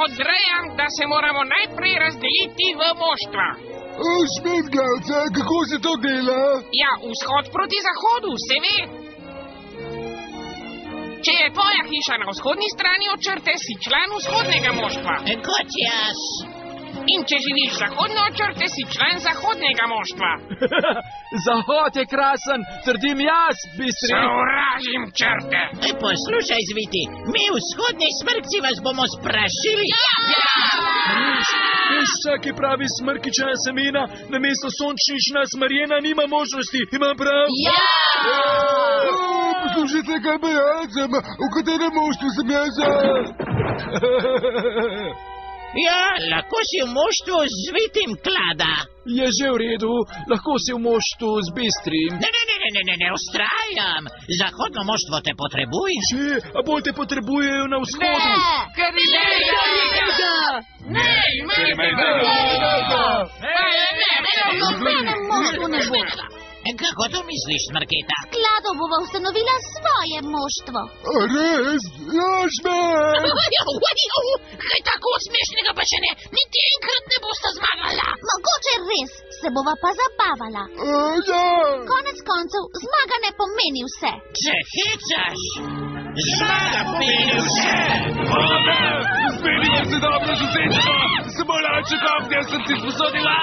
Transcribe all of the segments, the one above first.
odrejam, da se moramo najprej razdeliti v moštva. Šmet, Glavca, kako se to dela? Ja, vzhod proti zahodu, se ve. Če je tvoja hiša na vzhodni strani od črte, si član vzhodnega moštva. Kot jaz. In če živiš zahodno od črte, si član zahodnega moštva. Zahod je krasen, trdim jaz, bistri. Sovražim črte. Poslušaj, zviti, mi vzhodni smrkci vas bomo sprašili. Vsaki pravi smrkičena semena, namesto sončnična smarjena nima možnosti. Imam prav? Ja! Poslušajte, kaj pa jaz sem, v katerem moštvu sem jaz? Ja, lahko si v moštvu z zvitim, Klada. Je že v redu, lahko si v moštvu z bistrim. Ne, ustrajam. Zahodno moštvo te potrebuje. Že, a bolj te potrebujejo na vzhodu. Ker Ne, Kako to misliš, Smrketa? Klado bova ustanovila svoje moštvo. Res? Ja, Šmet! Kaj tako smešnega pa še ne? Niti enkrat ne bosta zmagala. Mogoče res, se bova pa zabavala. Ja! Konec koncev, zmaga ne pomeni vse. Če hecaš, zmaga pomeni vse. Zmenimo se dobro, sosedstvo! Samo lače kopnja sem ti sposodila!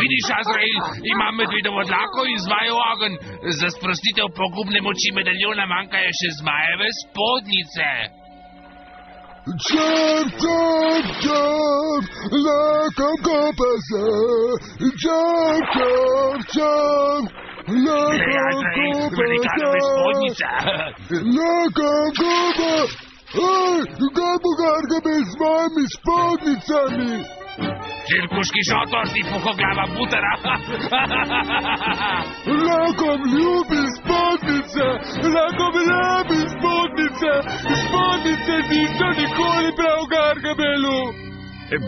Vidiš, Azrael, imam medvedovo dlako in zmajev ogenj. Za sprostitev pogubne moči medaljona manjkajo še zmajeve spodnjice. Črp, lakam kopa se. Črp, lakam kopa Velikanove se. spodnjice. Lakam kopa. Kaj bo Gargabe z mojimi spodnicami? Cirkuški šotor, ti puhoglava butera. Lakom ljubi spodnice, lakom ljubi spodnice. Spodnice niso nikoli prav Gargabelu.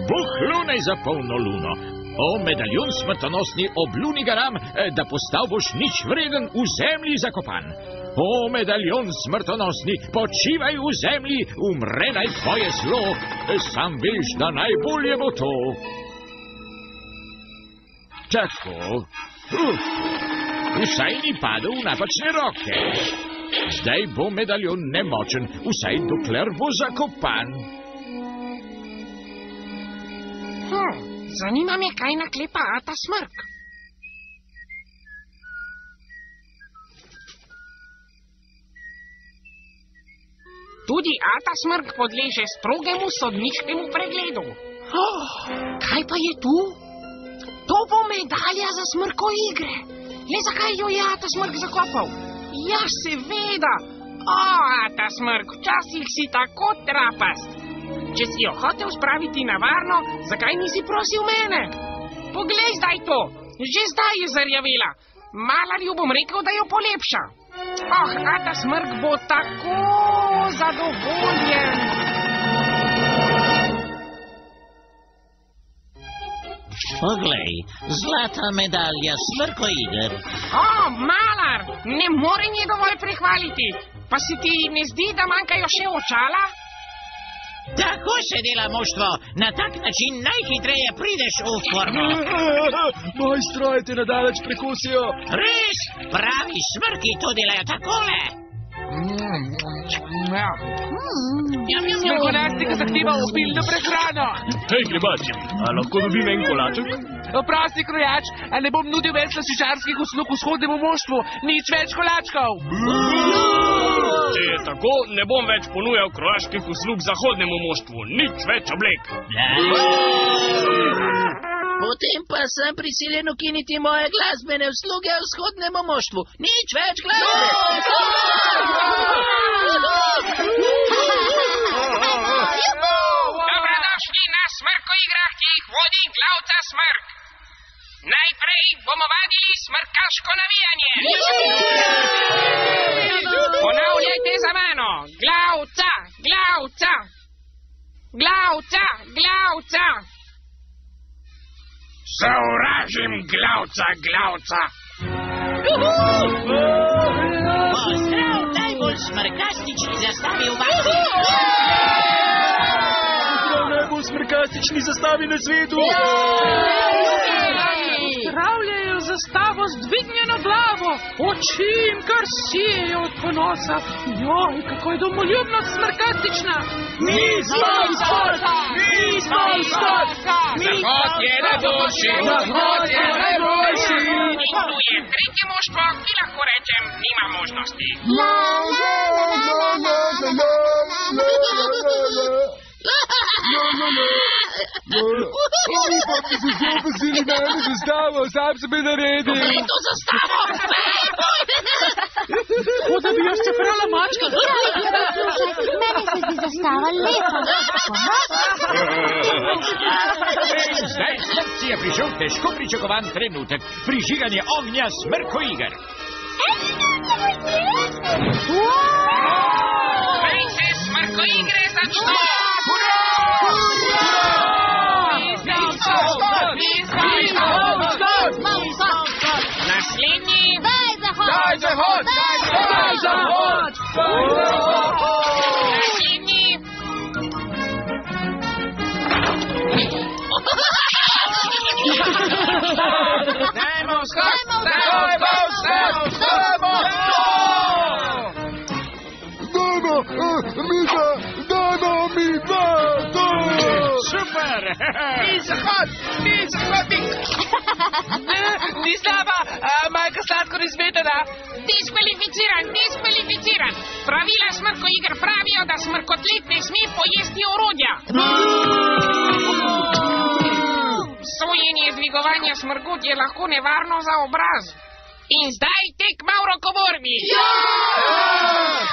Boh lune za polno luno. O, medaljon smrtonosni, obluni garam, da postal boš nič vreden v zemlji zakopan. O, medaljon smrtonosni, počivaj v zemlji, umre naj tvoje zlo. Sam veš, da najbolje bo to. Tako. Vsaj ni padel v napačne roke. Zdaj bo medaljon nemočen, vsaj dokler bo zakopan. Zanima me, kaj naklepa Ata Smrk. Tudi Ata Smrk podleže strogemu sodniškemu pregledu. Kaj pa je tu? To bo medalja za Smrko igre. Le zakaj jo je Ata Smrk zakopal? Ja, seveda. Ata Smrk, včasih si tako trapast. Če si jo hotel spraviti na varno, zakaj nisi prosil mene? Poglej zdaj to, že zdaj je zarjavela. Malarju bom rekel, da jo polepša. Ata Smrk bo tako zadovoljen. Poglej, zlata medalja Smrkoiger. Malar, ne morem je dovolj prehvaliti. Pa se ti ne zdi, da manjkajo še očala? Tako se dela moštvo. Na tak način najhitreje prideš v formo. Moj stroj te nadaleč prekosijo. Res, pravi smrki to delajo takole. Smrkonastika zahteva obilno prehrano. Hej, grebači, a lahko dobim en kolaček? Prosti krojač, a ne bom nudil več slastičarskih uslug vzhodnemu moštvu. Nič več kolačkov. Če je tako, ne bom več ponujal krojaških uslug zahodnemu moštvu. Nič več oblek. Potem pa sem prisiljen ukiniti moje glasbene usluge vzhodnemu moštvu. Nič več glasbe. Dobrodošli na Smrkoigrah, ki jih vodi Glavca Smrk. Najprej bomo vadili smrkaško navijanje. Ponavljajte za mano. Glavca, Glavca. Glavca, Glavca. Sovražim Glavca, Glavca. Pozdrav najbolj smrkastični zastavi v bazi. Prav najbolj smrkastični zastavi na svetu. Pozdravljajo zastavo z dvignjeno glavo, oči jim kar sijejo od ponosa. Joj, kako je domoljubnost smrkastična. Mi smo Škotka! Mi smo Škotka! Zahod je najboljši! Zahod je najboljši! In tu je tretje moštvo, ki lahko rečem, nima možnosti. La la la la la la la la la la. Upam, da so zelo veseli mene zastavo, sam sem je naredil. To zastavo! Kot da bi jo ščeprala mačka. Poslušaj, meni se zdi zastava lepa. In zdaj smrtci je prišel težko pričakovan trenutek. Prižiganje ognja Smrkoiger. Naj se Smrkoigre začne! Naslednji! Daj Zahod! Daj Zahod! Daj Zahod! Naslednji! Dajmo skok! Dajmo skok! Dajmo! Miza! Dajmo mi dva! Super! Ni slaba, majka sladko izvedena. Diskvalificiran. Pravila Smrkoiger pravijo, da smrkotlet ne sme pojesti orodja. Sojenje dvigovanja smrkot je lahko nevarno za obraz. In zdaj tekma v rokoborbi.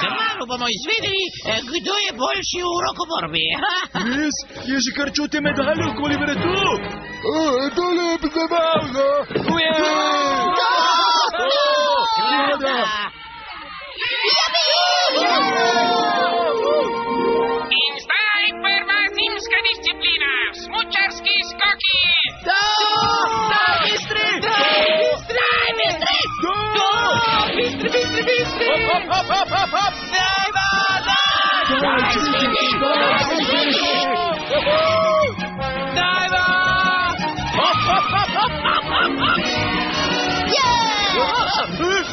Kmalu bomo izvedeli, kdo je boljši v rokoborbi. Res, je že kar čuti medalje okoli vratu. To je lepo zabavno! In zdaj prva zimska disciplina, smučarski skoki. Yeah!